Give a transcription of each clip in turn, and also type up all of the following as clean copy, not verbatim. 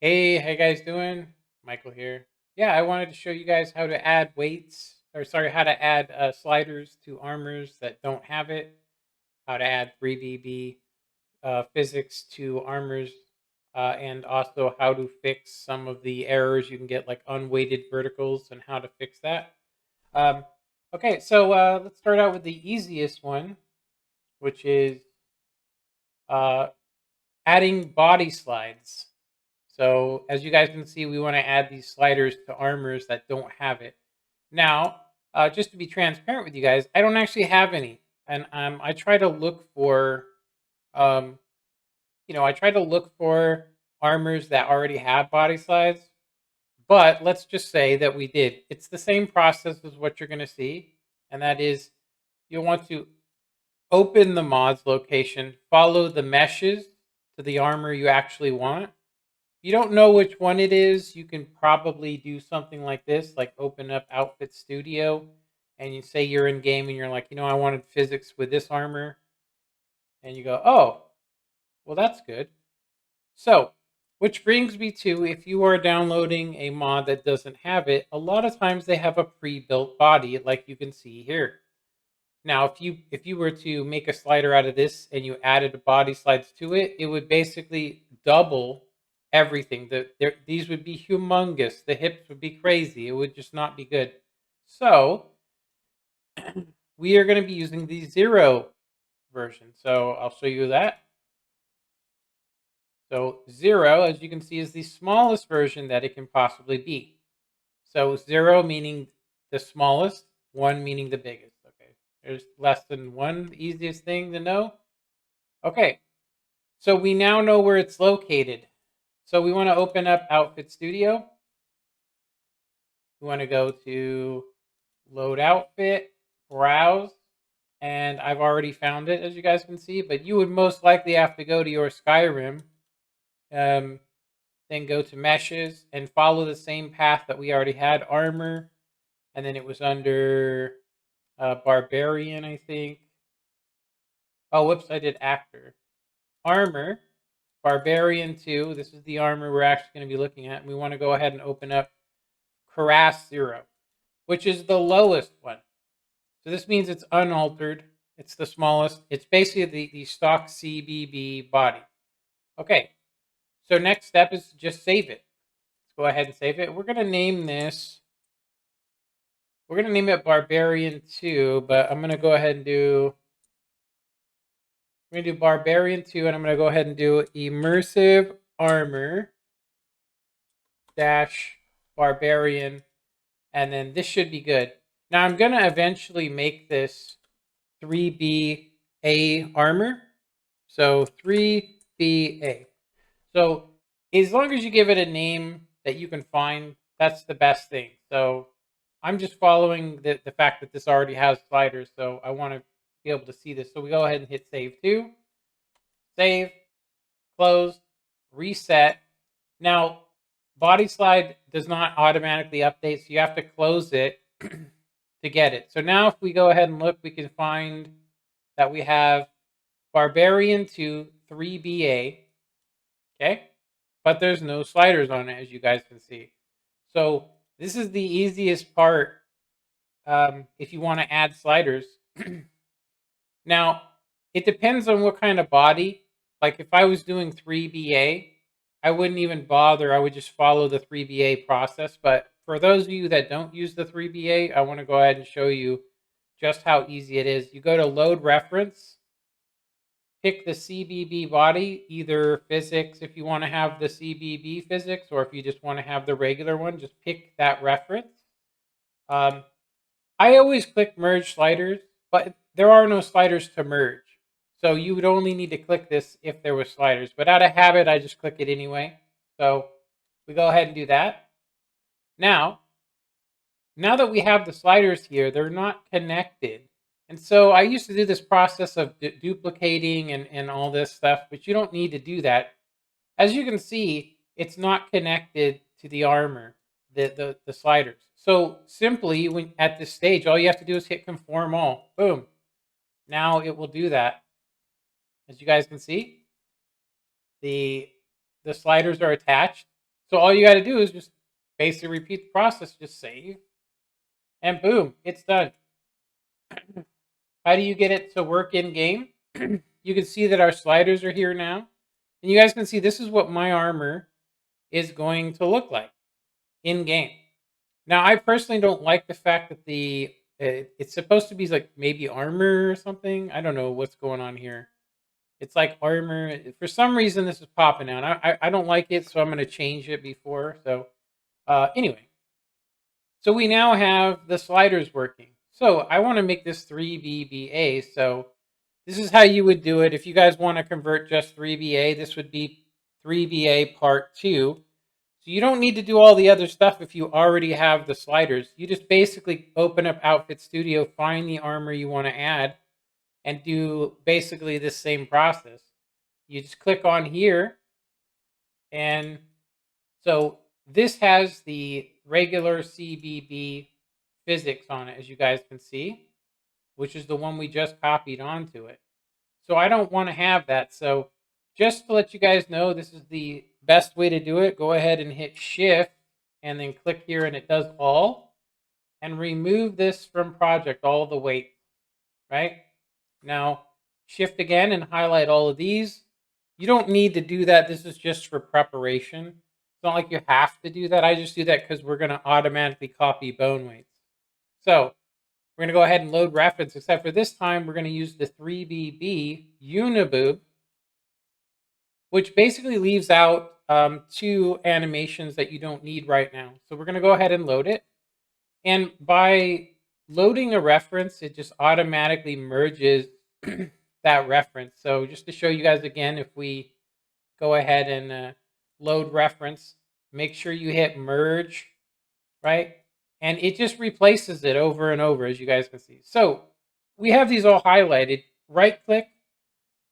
Hey, how you guys doing? Michael here. Yeah, I wanted to show you guys how to add weights, or sorry, how to add sliders to armors that don't have it. How to add 3BB physics to armors, and also how to fix some of the errors you can get, like unweighted verticals, and how to fix that. Um, okay, so let's start out with the easiest one, which is uh, adding body slides. So as you guys can see, we want to add these sliders to armors that don't have it. Now, just to be transparent with you guys, I don't actually have any, and I try to look for, um, I try to look for armors that already have body slides. But let's just say that we did. It's the same process as what you're going to see, and that is you'll want to open the mods location, follow the meshes to the armor you actually want. If you don't know which one it is, you can probably do something like this, like open up Outfit Studio, and you say you're in game and you're like, I wanted physics with this armor, and you go, oh, well, that's good. So, which brings me to, if you are downloading a mod that doesn't have it, a lot of times they have a pre-built body, like you can see here. Now, if you were to make a slider out of this and you added body slides to it, it would basically double everything. These would be humongous. The hips would be crazy. It would just not be good. So we are going to be using the 0 version. So I'll show you that. So 0, as you can see, is the smallest version that it can possibly be. So 0 meaning the smallest, 1 meaning the biggest. Okay, there's less than 1, the easiest thing to know. Okay, so we now know where it's located. So we want to open up Outfit Studio. We want to go to Load Outfit, Browse, and I've already found it, as you guys can see, but you would most likely have to go to your Skyrim, then go to Meshes, and follow the same path that we already had, Armor, and then it was under Barbarian, I think. Oh, whoops, I did Actor. Armor, Barbarian 2. This is the armor we're actually going to be looking at. And we want to go ahead and open up Cuirass 0, which is the lowest one. So this means it's unaltered. It's the smallest. It's basically the stock CBB body. Okay, so next step is just save it. Let's go ahead and save it. We're going to name this. We're going to name it Barbarian 2, but I'm going to go ahead and do. We're going to do Barbarian 2, and I'm going to go ahead and do Immersive Armor dash Barbarian, and then this should be good. Now I'm going to eventually make this 3BA armor. So 3BA. So as long as you give it a name that you can find, that's the best thing. So I'm just following the fact that this already has sliders, so I want to be able to see this. So we go ahead and hit save to. Save, close, reset. Now, body slide does not automatically update, so you have to close it to get it. So now if we go ahead and look, we can find that we have Barbarian to 3BA, okay? But there's no sliders on it, as you guys can see. So this is the easiest part if you want to add sliders. Now, it depends on what kind of body. Like if I was doing 3BA, I wouldn't even bother. I would just follow the 3BA process. But for those of you that don't use the 3BA, I want to go ahead and show you just how easy it is. You go to load reference, pick the CBB body, either physics if you want to have the CBB physics, or if you just want to have the regular one, just pick that reference. I always click merge sliders, but there are no sliders to merge. So you would only need to click this if there were sliders. But out of habit, I just click it anyway. So we go ahead and do that. Now that we have the sliders here, they're not connected. And so I used to do this process of duplicating and all this stuff, but you don't need to do that. As you can see, it's not connected to the armor, the sliders. So simply, when at this stage, all you have to do is hit conform all. Boom. Now it will do that. As you guys can see, the sliders are attached. So all you got to do is just basically repeat the process, just save, and boom, it's done. How do you get it to work in game? You can see that our sliders are here now. And you guys can see this is what my armor is going to look like in game. Now, I personally don't like the fact that it's supposed to be like maybe armor or something. I don't know what's going on here. It's like armor. For some reason, this is popping out. I don't like it, so I'm going to change it before. So anyway, so we now have the sliders working. So I want to make this 3BBA. So this is how you would do it. If you guys want to convert just 3BA, this would be 3BA part 2. So you don't need to do all the other stuff if you already have the sliders. You just basically open up Outfit Studio, find the armor you want to add, and do basically the same process. You just click on here, and so this has the regular CBB physics on it, as you guys can see, which is the one we just copied onto it. So I don't want to have that. So just to let you guys know, this is the best way to do it. Go ahead and hit Shift and then click here and it does all. And remove this from project, all the weight, right? Now, Shift again and highlight all of these. You don't need to do that. This is just for preparation. It's not like you have to do that. I just do that because we're going to automatically copy bone weights. So we're going to go ahead and load reference, except for this time, we're going to use the 3BB uniboob, which basically leaves out 2 animations that you don't need right now. So we're going to go ahead and load it. And by loading a reference, it just automatically merges that reference. So just to show you guys again, if we go ahead and load reference, make sure you hit merge, right? And it just replaces it over and over, as you guys can see. So we have these all highlighted. Right click,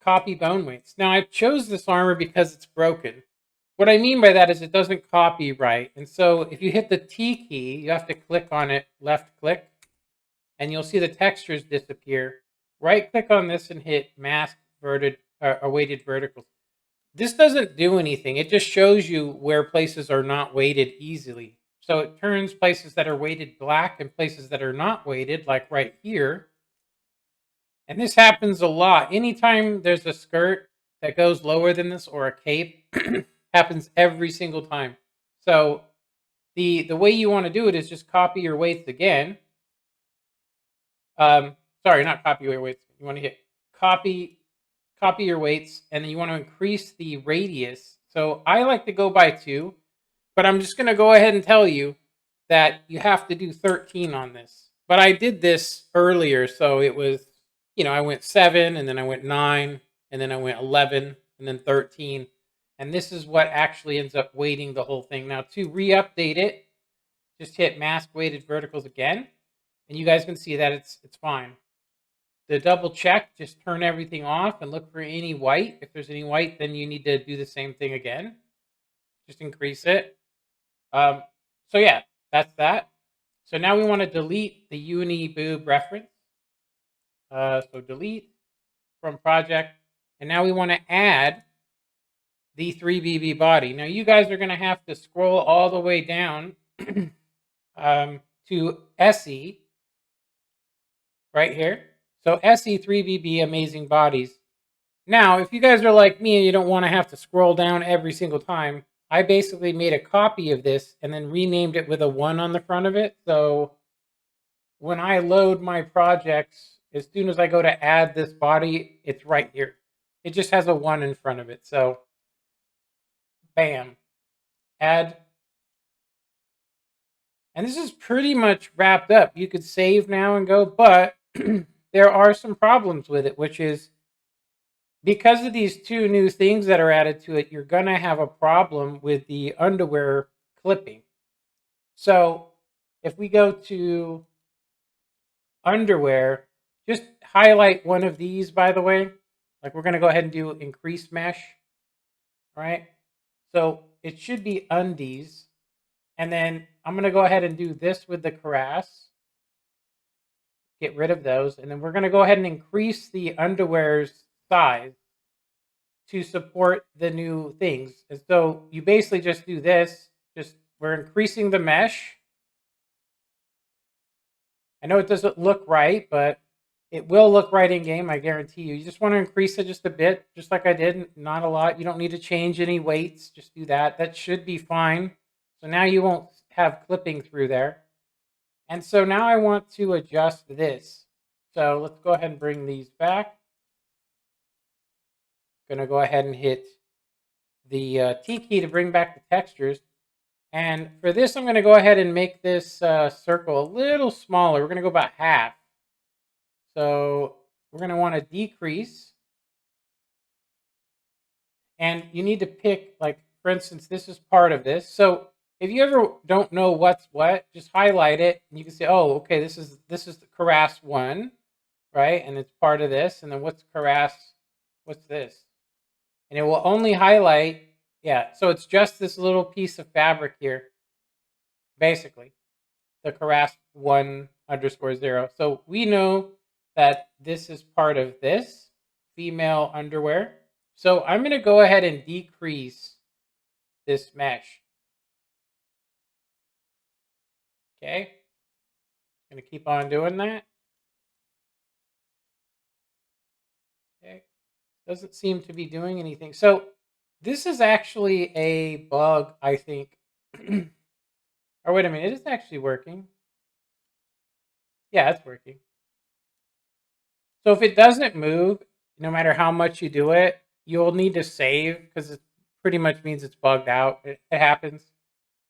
copy bone weights. Now I chose this armor because it's broken. What I mean by that is it doesn't copy right. And so if you hit the T key, you have to click on it, left click, and you'll see the textures disappear. Right click on this and hit mask weighted verticals. This doesn't do anything. It just shows you where places are not weighted easily. So it turns places that are weighted black and places that are not weighted, like right here. And this happens a lot. Anytime there's a skirt that goes lower than this or a cape, happens every single time. So the way you want to do it is just copy your weights again. Sorry, not copy your weights. You want to hit copy your weights, and then you want to increase the radius. So I like to go by 2, but I'm just going to go ahead and tell you that you have to do 13 on this. But I did this earlier, so it was, I went 7, and then I went 9, and then I went 11, and then 13. And this is what actually ends up weighting the whole thing. Now, to re-update it, just hit mask weighted verticals again, and you guys can see that it's fine. To double check, just turn everything off and look for any white. If there's any white, then you need to do the same thing again. Just increase it. So yeah, that's that. So now we want to delete the uni boob reference. So delete from project. And now we want to add the 3BB body. Now you guys are going to have to scroll all the way down to SE right here. So SE 3BB amazing bodies. Now, if you guys are like me and you don't want to have to scroll down every single time, I basically made a copy of this and then renamed it with a 1 on the front of it. So when I load my projects, as soon as I go to add this body, it's right here. It just has a 1 in front of it. So bam, add. And this is pretty much wrapped up. You could save now and go, but there are some problems with it, which is because of these 2 new things that are added to it, you're going to have a problem with the underwear clipping. So if we go to underwear, just highlight one of these, by the way. Like we're going to go ahead and do increase mesh, right? So it should be undies. And then I'm going to go ahead and do this with the cuirass. Get rid of those. And then we're going to go ahead and increase the underwear's size. to support the new things. And so you basically just do this. We're increasing the mesh. I know it doesn't look right, but it will look right in game, I guarantee you. You just want to increase it just a bit, just like I did, not a lot. You don't need to change any weights, just do that. That should be fine. So now you won't have clipping through there. And so now I want to adjust this. So let's go ahead and bring these back. Going to go ahead and hit the T key to bring back the textures. And for this, I'm going to go ahead and make this circle a little smaller. We're going to go about half. So we're going to want to decrease. And you need to pick, like, for instance, this is part of this. So if you ever don't know what's what, just highlight it. And you can say, oh, okay, this is the Keras one, right? And it's part of this. And then what's Keras? What's this? And it will only highlight, yeah. So it's just this little piece of fabric here, basically, the Keras 1_0. So we know that this is part of this female underwear. So I'm going to go ahead and decrease this mesh. Okay. Going to keep on doing that. Okay. Doesn't seem to be doing anything. So this is actually a bug, I think. Or wait a minute, it is actually working. Yeah, it's working. So if it doesn't move, no matter how much you do it, you'll need to save because it pretty much means it's bugged out. It happens.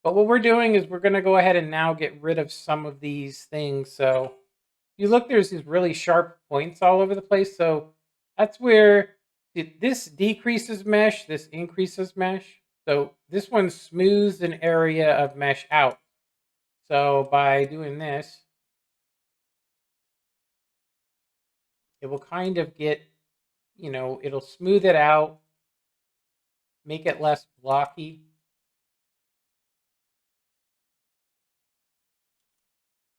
But what we're doing is we're going to go ahead and now get rid of some of these things. So you look, there's these really sharp points all over the place. So that's where this decreases mesh, this increases mesh. So this one smooths an area of mesh out. So by doing this, it will kind of get, it'll smooth it out, make it less blocky.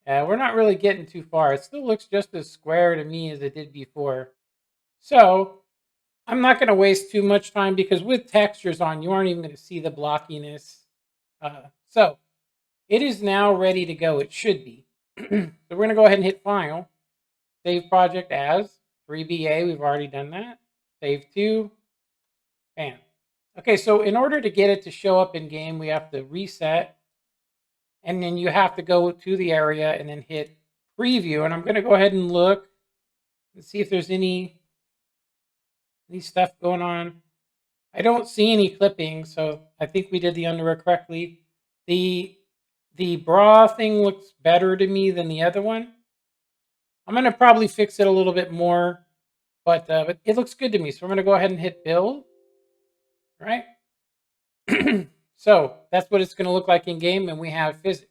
We're not really getting too far. It still looks just as square to me as it did before. So I'm not going to waste too much time because with textures on, you aren't even going to see the blockiness. So it is now ready to go. It should be. So we're going to go ahead and hit File. Save project as 3BA. We've already done that. Save to. Bam. Okay, so in order to get it to show up in game, we have to reset. And then you have to go to the area and then hit preview. And I'm going to go ahead and look and see if there's any stuff going on. I don't see any clipping, so I think we did the underwear correctly. The bra thing looks better to me than the other one. I'm going to probably fix it a little bit more, but it looks good to me. So I'm going to go ahead and hit build. All right. So that's what it's going to look like in game, and we have physics.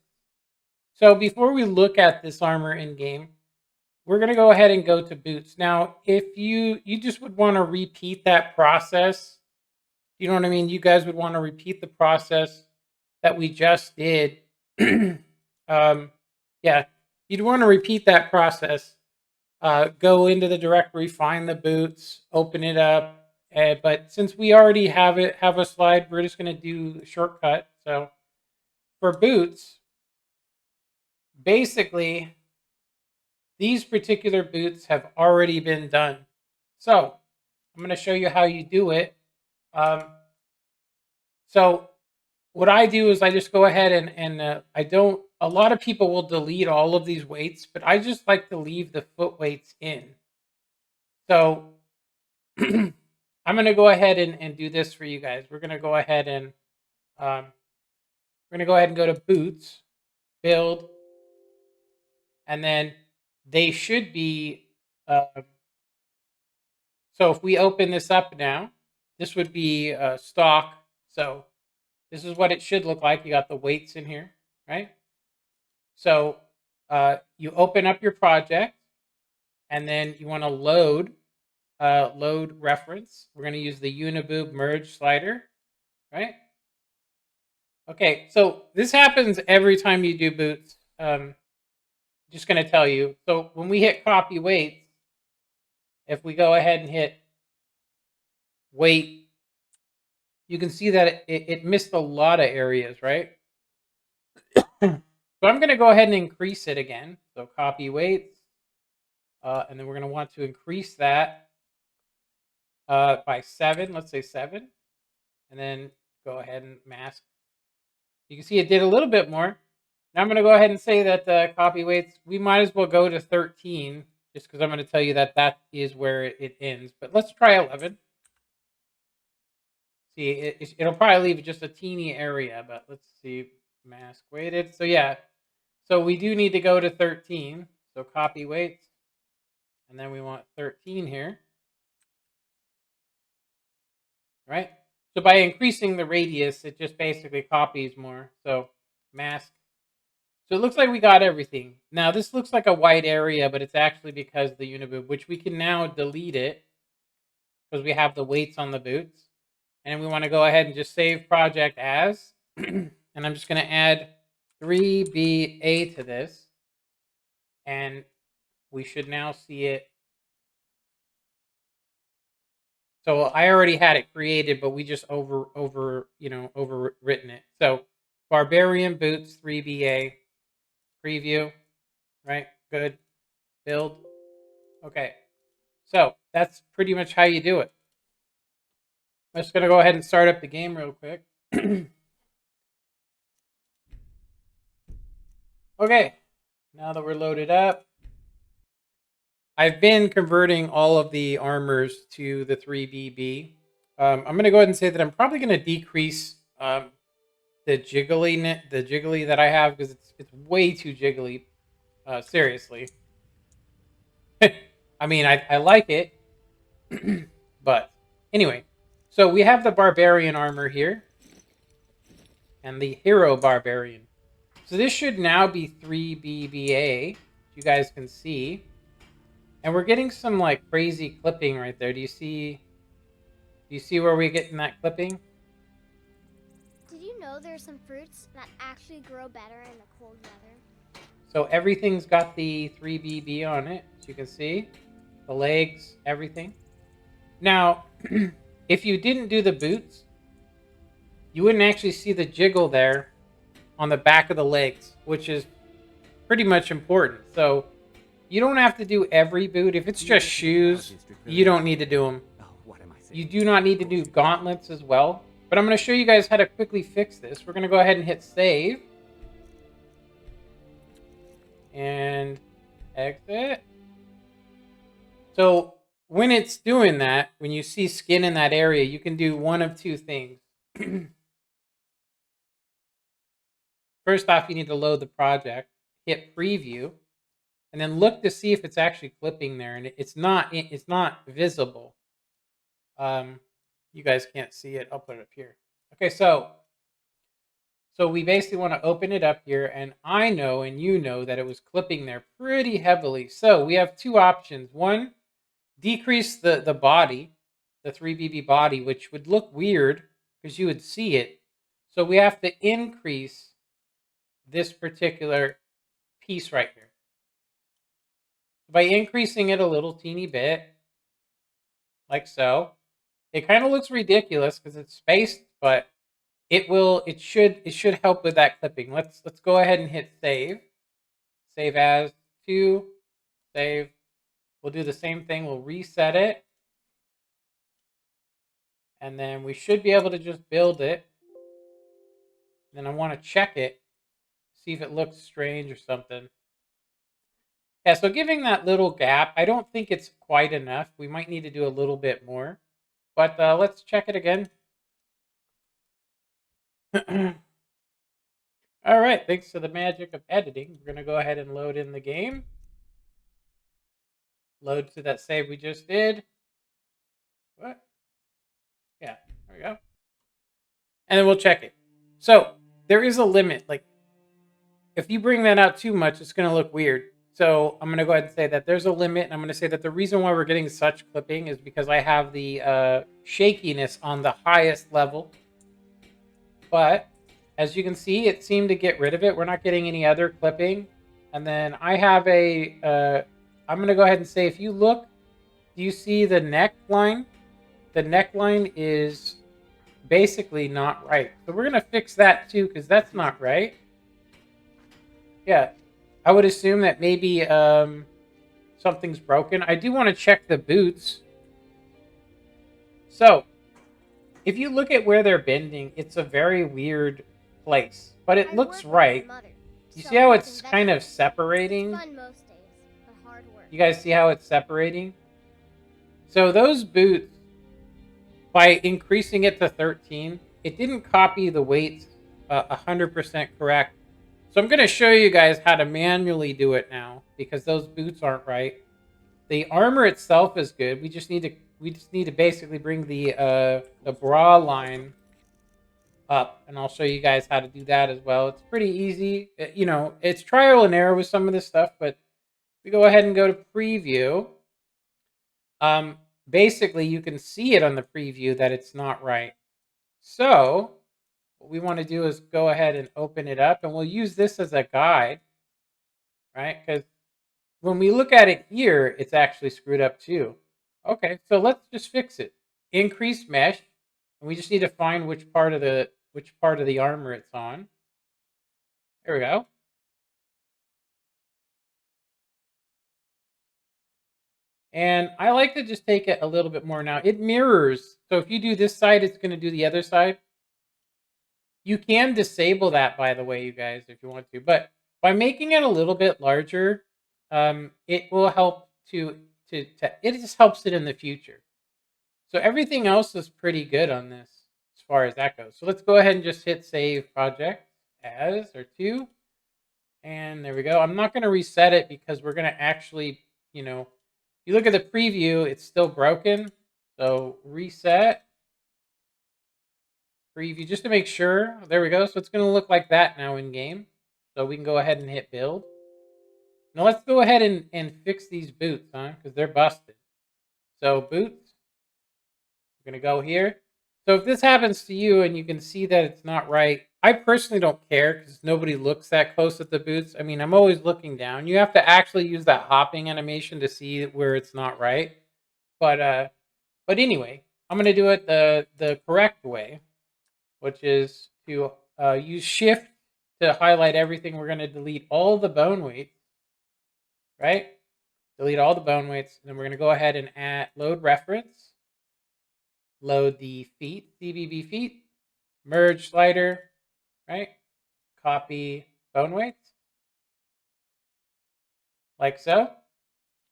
So before we look at this armor in game, we're going to go ahead and go to boots. Now, if you just would want to repeat that process, you know what I mean? You guys would want to repeat the process that we just did. Yeah, you'd want to repeat that process. Go into the directory, find the boots, open it up. But since we already have a slide, we're just going to do a shortcut. So for boots, basically, these particular boots have already been done. So I'm going to show you how you do it. So what I do is I just go ahead and I don't, a lot of people will delete all of these weights, but I just like to leave the foot weights in. So I'm going to go ahead and do this for you guys. We're going to go ahead and go to boots, build, and then they should be, so if we open this up now, this would be stock. So this is what it should look like. You got the weights in here, right? So you open up your project, and then you want to load reference. We're going to use the uniboob merge slider, right? Okay, so this happens every time you do boots. Just going to tell you. So when we hit copy weights, if we go ahead and hit weight you can see that it missed a lot of areas, right? So I'm going to go ahead and increase it again. So copy weights, and then we're going to want to increase that by 7. Let's say 7, and then go ahead and mask. You can see it did a little bit more. Now I'm going to go ahead and say that the copy weights, we might as well go to 13, just because I'm going to tell you that that is where it ends. But let's try 11. See, it'll probably leave just a teeny area, but let's see, mask weighted. So yeah, so we do need to go to 13. So copy weights, and then we want 13 here, right? So by increasing the radius, it just basically copies more. So mask. So it looks like we got everything. Now this looks like a white area, but it's actually because of the uniboob, which we can now delete it because we have the weights on the boots. And we want to go ahead and just save project as. And I'm just going to add 3BA to this. And we should now see it. So I already had it created, but we just overwritten it. So Barbarian Boots 3BA preview, right? Good. Build. Okay. So that's pretty much how you do it. I'm just going to go ahead and start up the game real quick. Okay. Now that we're loaded up, I've been converting all of the armors to the 3BB. I'm going to go ahead and say that I'm probably going to decrease the jiggly that I have because it's way too jiggly. Seriously. I mean, I like it, but anyway. So we have the Barbarian armor here and the Hero Barbarian. So this should now be 3BBA, you guys can see. And we're getting some like crazy clipping right there. Do you see where we're getting that clipping? Did you know there's some fruits that actually grow better in the cold weather? So everything's got the 3BB on it, as you can see. The legs, everything. Now, if you didn't do the boots, you wouldn't actually see the jiggle there on the back of the legs, which is pretty much important. So you don't have to do every boot. If it's just shoes, you don't need to do them. You do not need to do gauntlets as well. But I'm going to show you guys how to quickly fix this. We're going to go ahead and hit save. And exit. So when it's doing that, when you see skin in that area, you can do one of two things. First off, you need to load the project, hit preview, and then look to see if it's actually clipping there. And it's not visible. You guys can't see it. I'll put it up here. Okay, so we basically want to open it up here, and I know and you know that it was clipping there pretty heavily. So we have two options. One, decrease the body, the 3BB body, which would look weird because you would see it. So we have to increase this particular piece right here. By increasing it a little teeny bit, like so, it kind of looks ridiculous because it's spaced, but it should help with that clipping. Let's go ahead and hit save. Save as to, save. We'll do the same thing. We'll reset it. And then we should be able to just build it. Then I want to check it, see if it looks strange or something. Yeah, so giving that little gap, I don't think it's quite enough. We might need to do a little bit more. But let's check it again. All right, thanks to the magic of editing, we're going to go ahead and load in the game. Load to that save we just did. What? Yeah, there we go. And then we'll check it. So there is a limit. Like, if you bring that out too much, it's going to look weird. So I'm going to go ahead and say that there's a limit. And I'm going to say that the reason why we're getting such clipping is because I have the shakiness on the highest level. But as you can see, it seemed to get rid of it. We're not getting any other clipping. And then I have a, I'm going to go ahead and say, if you look, do you see the neckline? The neckline is basically not right. So we're going to fix that too, because that's not right. Yeah, I would assume that maybe something's broken. I do want to check the boots. So if you look at where they're bending, it's a very weird place, but it I looks work with my right. mother, You see selling how fruits it's and kind of vegetables. separating? It's fun most days, but hard work. You guys see how it's separating? So those boots, by increasing it to 13, it didn't copy the weights 100% correct. So I'm going to show you guys how to manually do it now, because those boots aren't right. The armor itself is good. We just need to basically bring the bra line up, and I'll show you guys how to do that as well. It's pretty easy. You know, it's trial and error with some of this stuff, but we go ahead and go to preview. Basically, you can see it on the preview that it's not right. So what we want to do is go ahead and open it up, and we'll use this as a guide, right? Because when we look at it here, it's actually screwed up too. Okay, so let's just fix it. Increase mesh, and we just need to find which part of the armor it's on. There we go. And I like to just take it a little bit more now. It mirrors. So if you do this side, it's going to do the other side. You can disable that, by the way, you guys, if you want to. But by making it a little bit larger, it will help it just helps it in the future. So everything else is pretty good on this as far as that goes. So let's go ahead and just hit save project as or to. And there we go. I'm not going to reset it because we're going to actually, you know, if you look at the preview, it's still broken. So reset preview just to make sure. There we go. So it's going to look like that now in game. So we can go ahead and hit build. Now let's go ahead and fix these boots, huh? Because they're busted. So boots. We're going to go here. So if this happens to you and you can see that it's not right, I personally don't care because nobody looks that close at the boots. I mean, I'm always looking down. You have to actually use that hopping animation to see where it's not right. But anyway, I'm going to do it the correct way, which is to use shift to highlight everything. We're going to delete all the bone weights, right? Delete all the bone weights. And then we're going to go ahead and load reference. Load the feet, CBB feet, merge slider, right? Copy bone weights, like so.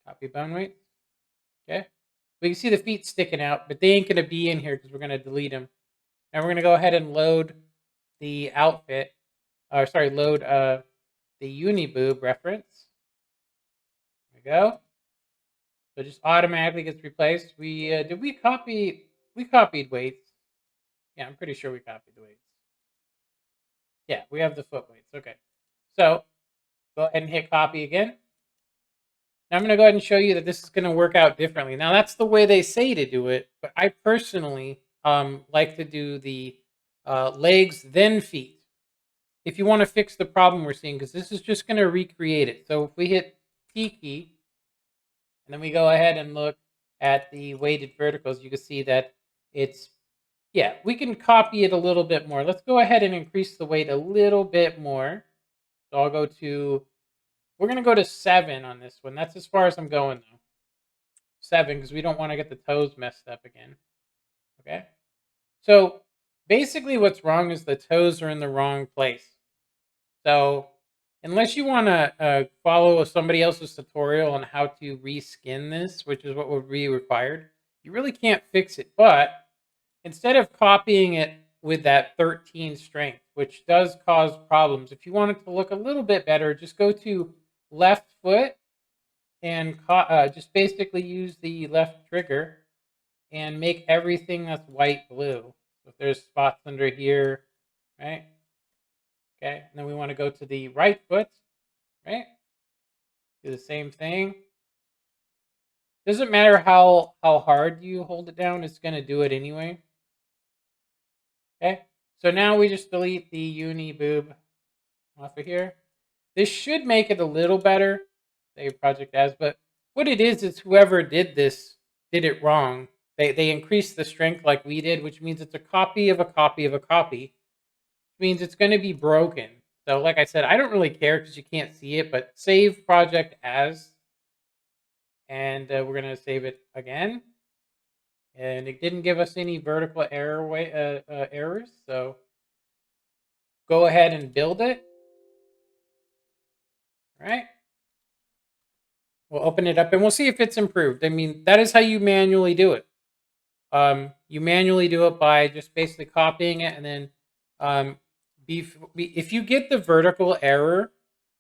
Copy bone weights, okay? We can see the feet sticking out, but they ain't gonna be in here because we're gonna delete them. Now we're gonna go ahead and load the outfit, or sorry, load the uni boob reference. There we go. So it just automatically gets replaced. We copied weights. Yeah, I'm pretty sure we copied the weights. Yeah, we have the foot weights. Okay. So go ahead and hit copy again. Now I'm going to go ahead and show you that this is going to work out differently. Now that's the way they say to do it, but I personally like to do the legs then feet. If you want to fix the problem we're seeing, because this is just going to recreate it. So if we hit T key, and then we go ahead and look at the weighted verticals, you can see that it's, yeah, we can copy it a little bit more. Let's go ahead and increase the weight a little bit more. So I'll go to, we're going to go to 7 on this one. That's as far as I'm going though. 7, because we don't want to get the toes messed up again. Okay. So basically what's wrong is the toes are in the wrong place. So unless you want to follow somebody else's tutorial on how to reskin this, which is what would be required, you really can't fix it. But instead of copying it with that 13 strength, which does cause problems, if you want it to look a little bit better, just go to left foot and just basically use the left trigger and make everything that's white blue. So if there's spots under here, right? Okay, and then we want to go to the right foot, right? Do the same thing. Doesn't matter how hard you hold it down, it's going to do it anyway. Okay, so now we just delete the uni boob off of here. This should make it a little better, save project as, but what it is whoever did this did it wrong. They increase the strength like we did, which means it's a copy of a copy of a copy, which means it's going to be broken. So like I said, I don't really care because you can't see it, but save project as, and we're going to save it again. And it didn't give us any vertical errors, so go ahead and build it. All right. We'll open it up and we'll see if it's improved. I mean, that is how you manually do it. You manually do it by just basically copying it, and then if you get the vertical error,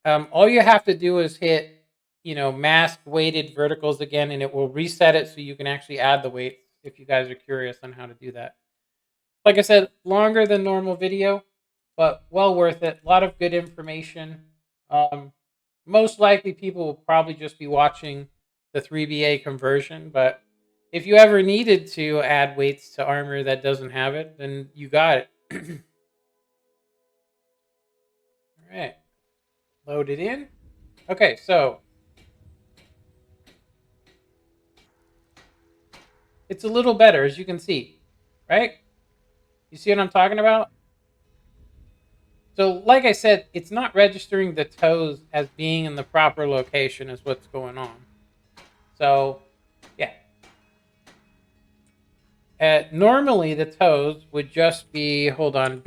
all you have to do is hit, mask weighted verticals again, and it will reset it so you can actually add the weights if you guys are curious on how to do that. Like I said, longer than normal video, but well worth it. A lot of good information. Most likely people will probably just be watching the 3BA conversion, but if you ever needed to add weights to armor that doesn't have it, then you got it. All right, load it in. Okay, so it's a little better, as you can see, right? You see what I'm talking about? So like I said, it's not registering the toes as being in the proper location is what's going on. So, yeah. Normally the toes would just be, hold on,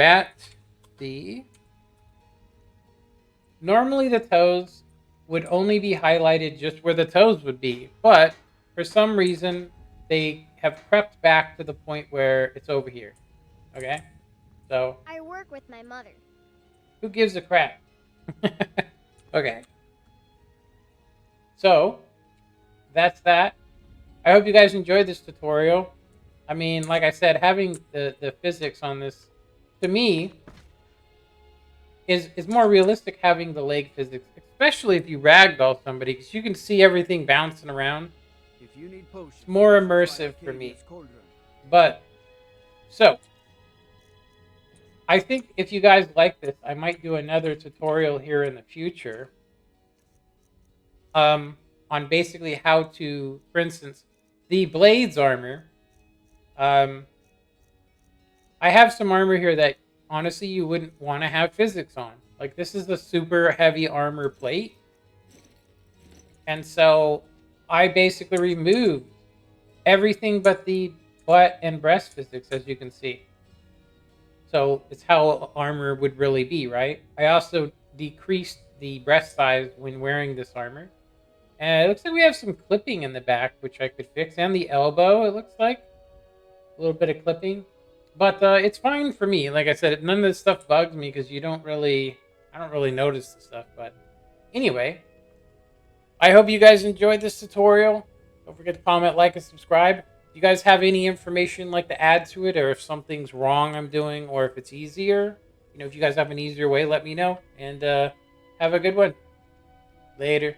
Normally the toes would only be highlighted just where the toes would be, but for some reason they have crept back to the point where it's over here. Okay? So I work with my mother. who gives a crap? Okay. So that's that. I hope you guys enjoyed this tutorial. I mean, like I said, having the physics on this, to me, is more realistic having the leg physics, especially if you ragdoll somebody, because you can see everything bouncing around. If you need potions, it's more immersive for me. But, so, I think if you guys like this, I might do another tutorial here in the future on basically how to, for instance, the Blades armor. I have some armor here that honestly you wouldn't want to have physics on. Like, this is the super heavy armor plate. And so I basically removed everything but the butt and breast physics, as you can see. So it's how armor would really be, right? I also decreased the breast size when wearing this armor. And it looks like we have some clipping in the back, which I could fix. And the elbow, it looks like. A little bit of clipping. But it's fine for me. Like I said, none of this stuff bugs me because I don't really notice the stuff. But anyway, I hope you guys enjoyed this tutorial. Don't forget to comment, like, and subscribe. If you guys have any information like to add to it, or if something's wrong I'm doing, or if it's easier, if you guys have an easier way, let me know. And have a good one. Later.